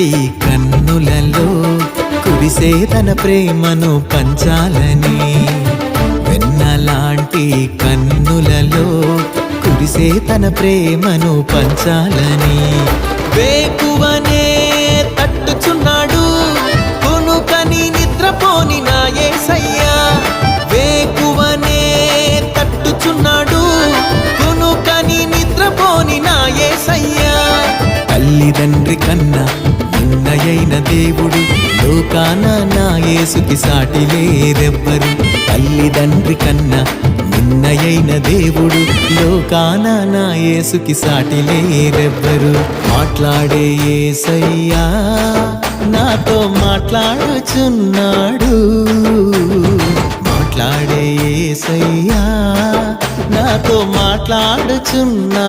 లాంటి కన్నులలో కురిసే తన ప్రేమను పంచాలని, వెన్న లాంటి కన్నులలో కురిసే తన ప్రేమను పంచాలని, వేకువనే తట్టుచున్నాడు కొనుకని నిద్రపోని నా యేసయ్యా, వేకువనే తట్టుచున్నాడు కొనుకని నిద్రపోని నా యేసయ్యా. తల్లిదండ్రి కన్నా నిన్నయైన దేవుడు లోకాన నా యేసుకి సాటి లేరెవ్వరు, తల్లిదండ్రి కన్నా నిన్నయైన దేవుడు లోకాన నా యేసుకి సాటి లేరెవ్వరు. మాట్లాడే యేసయ్యా నాతో మాట్లాడుచున్నాడు, మాట్లాడే యేసయ్యా నాతో మాట్లాడుచున్నాడు.